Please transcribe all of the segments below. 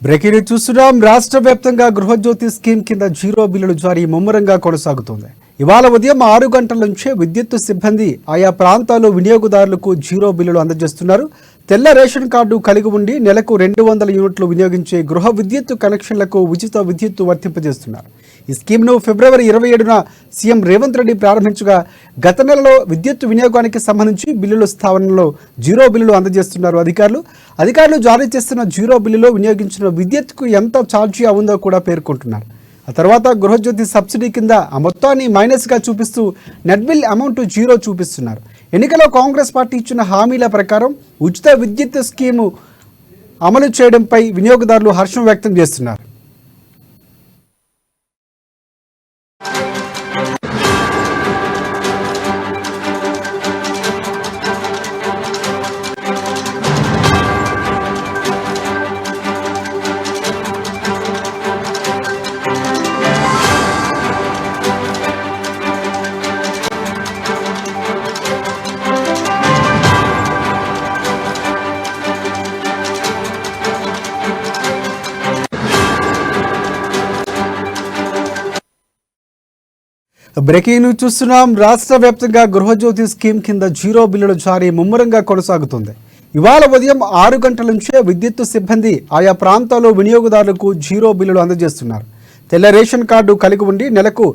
Breaking చూస్తున్నాం. రాష్ట్ర వ్యాప్తంగా గృహజ్యోతి స్కీమ్ కింద జీరో బిల్లులు జారీ ముమ్మరంగా కొనసాగుతోంది. ఇవాళ ఉదయం 6 గంటల నుంచే విద్యుత్ సిబ్బంది ఆయా ప్రాంతాల్లో వినియోగదారులకు జీరో బిల్లులు అందజేస్తున్నారు. తెల్ల రేషన్ కార్డు కలిగి ఉండి నెలకు 200 యూనిట్లు వినియోగించే గృహ విద్యుత్ కనెక్షన్లకు ఉచిత విద్యుత్తు వర్తింపజేస్తున్నారు. ఈ స్కీమ్ను ఫిబ్రవరి 27న సీఎం రేవంత్ రెడ్డి ప్రారంభించగా గత నెలలో విద్యుత్ వినియోగానికి సంబంధించి బిల్లుల స్థావరంలో జీరో బిల్లులు అందజేస్తున్నారు అధికారులు జారీ చేస్తున్న జీరో బిల్లులో వినియోగించిన విద్యుత్కు ఎంత ఛార్జీ అవుందో కూడా పేర్కొంటున్నారు. ఆ తర్వాత గృహజ్యోతి సబ్సిడీ కింద ఆ మొత్తాన్ని మైనస్గా చూపిస్తూ నెట్ బిల్ అమౌంట్ జీరో చూపిస్తున్నారు. ఎన్నికల్లో కాంగ్రెస్ పార్టీ ఇచ్చిన హామీల ప్రకారం ఉచిత విద్యుత్ స్కీము అమలు చేయడంపై వినియోగదారులు హర్షం వ్యక్తం చేస్తున్నారు. బ్రేకింగ్ న్యూస్ చూస్తున్నాం. రాష్ట్ర వ్యాప్తంగా గృహజ్యోతి స్కీమ్ కింద జీరో బిల్లుల జారీ ముమ్మరంగా కొనసాగుతుంది. ఇవాళ ఉదయం 6 గంటల నుంచే విద్యుత్ సిబ్బంది ఆయా ప్రాంతాల్లో వినియోగదారులకు జీరో బిల్లులు అందజేస్తున్నారు. తెల్ల రేషన్ కార్డు కలిగి ఉండి నెలకు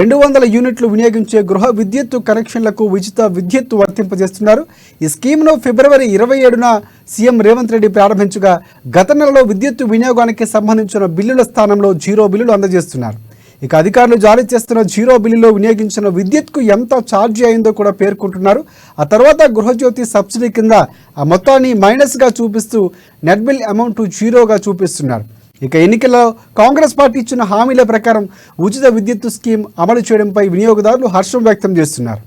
200 యూనిట్లు వినియోగించే గృహ విద్యుత్ కనెక్షన్లకు ఉచిత విద్యుత్తు వర్తింపజేస్తున్నారు. ఈ స్కీమ్ను ఫిబ్రవరి 27న సీఎం రేవంత్ రెడ్డి ప్రారంభించగా గత నెలలో విద్యుత్ వినియోగానికి సంబంధించిన బిల్లుల స్థానంలో జీరో బిల్లులు అందజేస్తున్నారు. ఇక అధికారులు జారీ చేస్తున్న జీరో బిల్లులో వినియోగించిన విద్యుత్కు ఎంత ఛార్జీ అయిందో కూడా పేర్కొంటున్నారు. ఆ తర్వాత గృహజ్యోతి సబ్సిడీ కింద ఆ మొత్తాన్ని మైనస్గా చూపిస్తూ నెట్ బిల్ అమౌంట్ జీరోగా చూపిస్తున్నారు. ఇక ఎన్నికల్లో కాంగ్రెస్ పార్టీ ఇచ్చిన హామీల ప్రకారం ఉచిత విద్యుత్ స్కీమ్ అమలు చేయడంపై వినియోగదారులు హర్షం వ్యక్తం చేస్తున్నారు.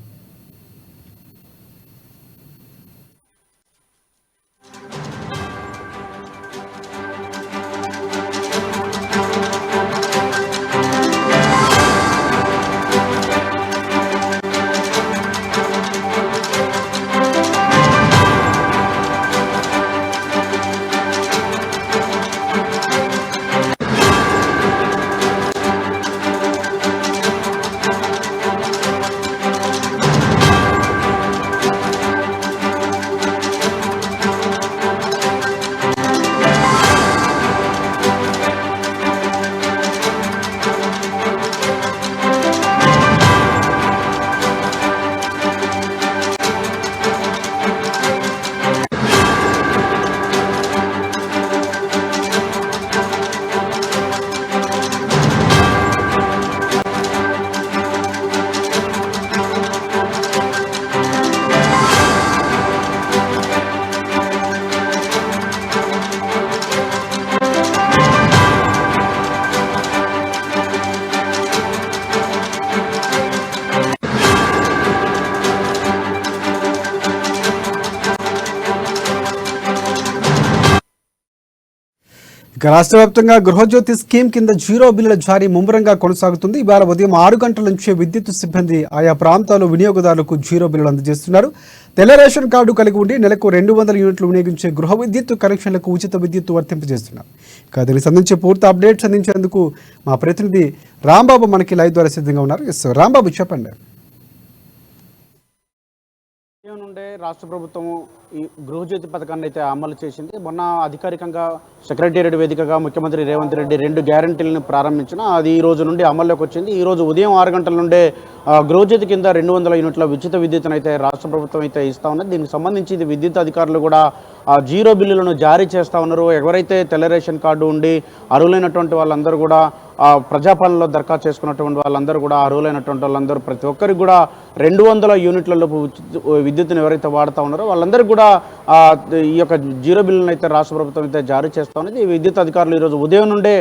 ఇక రాష్ట్ర వ్యాప్తంగా గృహజ్యోతి స్కీమ్ కింద జీరో బిల్లుల జారీ ముమ్మరంగా కొనసాగుతుంది. ఇవాళ ఉదయం 6 గంటల నుంచే విద్యుత్ సిబ్బంది ఆయా ప్రాంతాల్లో వినియోగదారులకు జీరో బిల్లులు అందజేస్తున్నారు. తెల్ల రేషన్ కార్డు కలిగి ఉండి నెలకు 200 యూనిట్లు వినియోగించే గృహ విద్యుత్ కనెక్షన్లకు ఉచిత విద్యుత్తు వర్తింపజేస్తున్నారు. ఇక దీనికి సంబంధించి పూర్తి అప్డేట్స్ అందించేందుకు మా ప్రతినిధి రాంబాబు మనకి లైవ్ ద్వారా సిద్ధంగా ఉన్నారు. ఎస్ రాంబాబు, చెప్పండి. నుండే రాష్ట్ర ప్రభుత్వం ఈ గృహజ్యోతి పథకాన్ని అయితే అమలు చేసింది. మొన్న అధికారికంగా సెక్రటేరియట్ వేదికగా ముఖ్యమంత్రి రేవంత్ రెడ్డి 2 గ్యారంటీలను ప్రారంభించిన అది ఈ రోజు నుండి అమల్లోకి వచ్చింది. ఈ రోజు ఉదయం 6 గంటల నుండే గృహజ్యోతి కింద 200 యూనిట్ల ఉచిత విద్యుత్తును అయితే రాష్ట్ర ప్రభుత్వం అయితే ఇస్తూ ఉన్నది. దీనికి సంబంధించి విద్యుత్ అధికారులు కూడా జీరో బిల్లులను జారీ చేస్తూ ఉన్నారు. ఎవరైతే తెల్ల రేషన్ కార్డు ఉండి అర్హులైనటువంటి వాళ్ళందరూ కూడా ప్రజాపాలనలో దరఖాస్తు చేసుకున్నటువంటి వాళ్ళందరూ కూడా అర్హులైనటువంటి వాళ్ళందరూ ప్రతి ఒక్కరికి కూడా 200 యూనిట్లలోపు విద్యుత్తును ఎవరైతే వాడుతూ ఉన్నారో వాళ్ళందరికీ కూడా ఈ యొక్క జీరో బిల్లులను అయితే రాష్ట్ర ప్రభుత్వం అయితే జారీ చేస్తూ ఉన్నది. ఈ విద్యుత్ అధికారులు ఈరోజు ఉదయం నుండే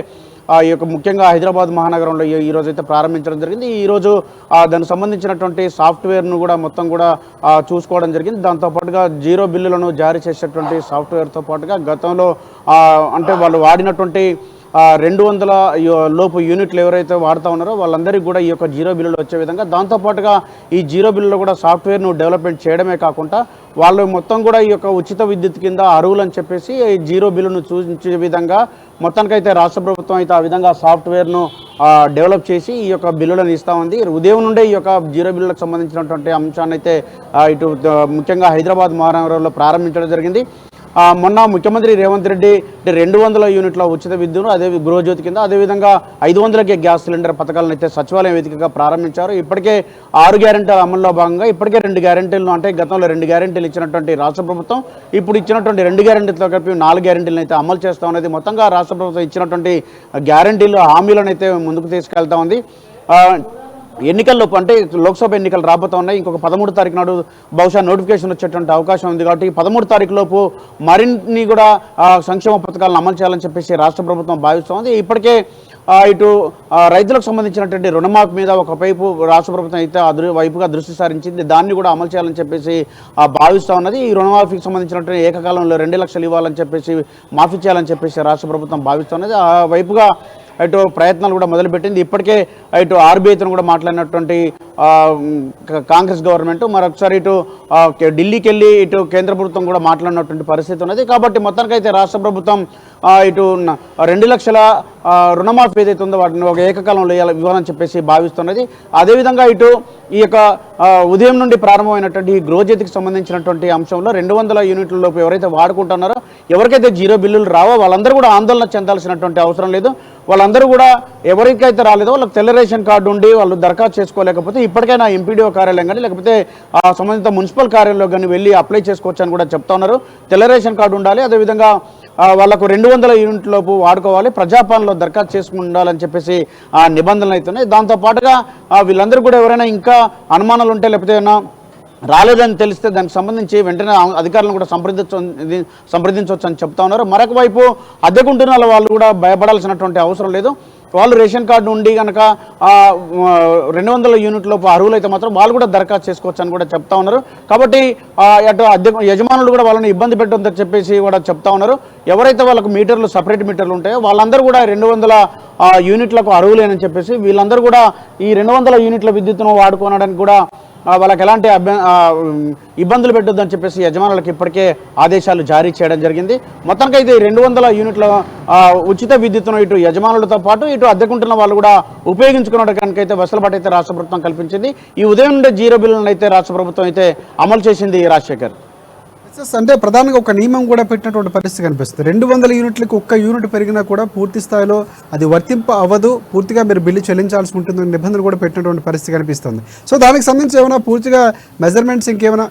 ఈ యొక్క ముఖ్యంగా హైదరాబాద్ మహానగరంలో ఈరోజు అయితే ప్రారంభించడం జరిగింది. ఈరోజు దానికి సంబంధించినటువంటి సాఫ్ట్వేర్ను కూడా మొత్తం కూడా చూసుకోవడం జరిగింది. దాంతోపాటుగా జీరో బిల్లులను జారీ చేసేటువంటి సాఫ్ట్వేర్తో పాటుగా గతంలో అంటే వాళ్ళు వాడినటువంటి 200 లోపు యూనిట్లు ఎవరైతే వాడుతూ ఉన్నారో వాళ్ళందరికీ కూడా ఈ యొక్క జీరో బిల్లులు వచ్చే విధంగా, దాంతోపాటుగా ఈ జీరో బిల్లులో కూడా సాఫ్ట్వేర్ను డెవలప్మెంట్ చేయడమే కాకుండా వాళ్ళు మొత్తం కూడా ఈ యొక్క ఉచిత విద్యుత్ కింద అర్హులని చెప్పేసి ఈ జీరో బిల్లును సూచించే విధంగా మొత్తానికైతే రాష్ట్ర ప్రభుత్వం అయితే ఆ విధంగా సాఫ్ట్వేర్ను డెవలప్ చేసి ఈ యొక్క బిల్లులను ఇస్తూ ఉంది. ఉదయం నుండే ఈ యొక్క జీరో బిల్లులకు సంబంధించినటువంటి అంశాన్ని అయితే ఇటు ముఖ్యంగా హైదరాబాద్ మహానగరంలో ప్రారంభించడం జరిగింది. మొన్న ముఖ్యమంత్రి రేవంత్ రెడ్డి 200 యూనిట్ల ఉచిత విద్యుత్, అదే గృహజ్యోతి కింద, అదేవిధంగా 500కే గ్యాస్ సిలిండర్ పథకాలను అయితే సచివాలయం వేదికగా ప్రారంభించారు. ఇప్పటికే 6 గ్యారెంటీల అమల్లో భాగంగా ఇప్పటికే 2 గ్యారెంటీలను, అంటే గతంలో 2 గ్యారెంటీలు ఇచ్చినటువంటి రాష్ట్ర ప్రభుత్వం ఇప్పుడు ఇచ్చినటువంటి 2 గ్యారెంటీలతో కలిపి 4 గ్యారెంటీలను అయితే అమలు చేస్తూ ఉన్నది. మొత్తంగా రాష్ట్ర ప్రభుత్వం ఇచ్చినటువంటి గ్యారెంటీలు, హామీలను అయితే ముందుకు తీసుకెళ్తా ఉంది. ఎన్నికల్లోపు, అంటే లోక్సభ ఎన్నికలు రాబోతూ ఉన్నాయి. ఇంకొక 13 తారీఖు నాడు బహుశా నోటిఫికేషన్ వచ్చేటువంటి అవకాశం ఉంది. కాబట్టి 13 తారీఖు లోపు మరిన్ని కూడా సంక్షేమ పథకాలను అమలు చేయాలని చెప్పేసి రాష్ట్ర ప్రభుత్వం భావిస్తోంది. ఇప్పటికే ఇటు రైతులకు సంబంధించినటువంటి రుణమాఫీ మీద ఒకవైపు రాష్ట్ర ప్రభుత్వం అయితే వైపుగా దృష్టి సారించింది. దాన్ని కూడా అమలు చేయాలని చెప్పేసి భావిస్తూ ఉన్నది. ఈ రుణమాఫీకి సంబంధించినటువంటి ఏకకాలంలో 2 లక్షలు ఇవ్వాలని చెప్పేసి, మాఫీ చేయాలని చెప్పేసి రాష్ట్ర ప్రభుత్వం భావిస్తున్నది. ఆ వైపుగా ఇటు ప్రయత్నాలు కూడా మొదలుపెట్టింది. ఇప్పటికే ఇటు ఆర్బీఐతో కూడా మాట్లాడినటువంటి కాంగ్రెస్ గవర్నమెంట్ మరొకసారి ఇటు ఢిల్లీకి వెళ్ళి ఇటు కేంద్ర ప్రభుత్వం కూడా మాట్లాడినటువంటి పరిస్థితి ఉన్నది. కాబట్టి మొత్తానికైతే రాష్ట్ర ప్రభుత్వం ఇటు 2 లక్షల రుణమాఫీ ఏదైతే ఉందో వాటిని ఒక ఏకకాలంలో ఇవ్వాలని చెప్పేసి భావిస్తున్నది. అదేవిధంగా ఇటు ఈ యొక్క ఉదయం నుండి ప్రారంభమైనటువంటి ఈ గృహజ్యోతికి సంబంధించినటువంటి అంశంలో 200 యూనిట్ల లోపు ఎవరైతే వాడుకుంటున్నారో, ఎవరికైతే జీరో బిల్లులు రావో వాళ్ళందరూ కూడా ఆందోళన చెందాల్సినటువంటి అవసరం లేదు. వాళ్ళందరూ కూడా ఎవరికైతే రాలేదో వాళ్ళకి తెల్ల రేషన్ కార్డు ఉండి వాళ్ళు దరఖాస్తు చేసుకోలేకపోతే ఇప్పటికైనా ఎంపీడీఓ కార్యాలయం కానీ లేకపోతే సంబంధిత మున్సిపల్ కార్యాలయంలో కానీ వెళ్ళి అప్లై చేసుకోవచ్చు అని కూడా చెప్తా ఉన్నారు. తెల్ల రేషన్ కార్డు ఉండాలి, అదేవిధంగా వాళ్ళకు 200 యూనిట్ల లోపు వాడుకోవాలి, ప్రజాపాలనలో దరఖాస్తు చేసుకుని ఉండాలని చెప్పేసి నిబంధనలు అవుతున్నాయి. దాంతోపాటుగా వీళ్ళందరూ కూడా ఎవరైనా ఇంకా అనుమానాలు ఉంటే లేకపోతే ఏమైనా రాలేదని తెలిస్తే దానికి సంబంధించి వెంటనే అధికారులను కూడా సంప్రదించవచ్చు అని చెప్తా ఉన్నారు. మరొక వైపు అద్దెకుంటున్న వాళ్ళు కూడా భయపడాల్సినటువంటి అవసరం లేదు. వాళ్ళు రేషన్ కార్డు ఉండి కనుక 200 యూనిట్ల లోపు అర్హులు అయితే మాత్రం వాళ్ళు కూడా దరఖాస్తు చేసుకోవచ్చు అని కూడా చెప్తా ఉన్నారు. కాబట్టి అటు యజమానులు కూడా వాళ్ళని ఇబ్బంది పెట్టొద్దని చెప్పేసి కూడా చెప్తా ఉన్నారు. ఎవరైతే వాళ్ళకు మీటర్లు, సపరేట్ మీటర్లు ఉంటాయో వాళ్ళందరూ కూడా 200 యూనిట్లకు అర్హులేనని చెప్పేసి వీళ్ళందరూ కూడా ఈ 200 యూనిట్ల విద్యుత్తును వాడుకోవడానికి కూడా వాళ్ళకి ఎలాంటి ఇబ్బందులు పెట్టొద్దని చెప్పేసి యజమానులకు ఇప్పటికే ఆదేశాలు జారీ చేయడం జరిగింది. మొత్తానికైతే 200 యూనిట్ల ఉచిత విద్యుత్తును ఇటు యజమానులతో పాటు ఇటు అద్దెకుంటున్న వాళ్ళు కూడా ఉపయోగించుకునేటకైతే వెసులుబాటు అయితే రాష్ట్ర ప్రభుత్వం కల్పించింది. ఈ ఉదయం నుండే జీరో బిల్లులను అయితే రాష్ట్ర ప్రభుత్వం అయితే అమలు చేసింది. రాజశేఖర్, అంటే ప్రధానంగా ఒక నియమం కూడా పెట్టినటువంటి పరిస్థితి కనిపిస్తుంది. 200 యూనిట్లకు 1 యూనిట్ పెరిగినా కూడా పూర్తి స్థాయిలో అది వర్తింప అవ్వదు, పూర్తిగా మీరు బిల్లు చెల్లించాల్సి ఉంటుంది నిబంధనలు కూడా పెట్టినటువంటి పరిస్థితి కనిపిస్తుంది. సో దానికి సంబంధించి ఏమైనా పూర్తిగా మెజర్మెంట్స్ ఇంకేమైనా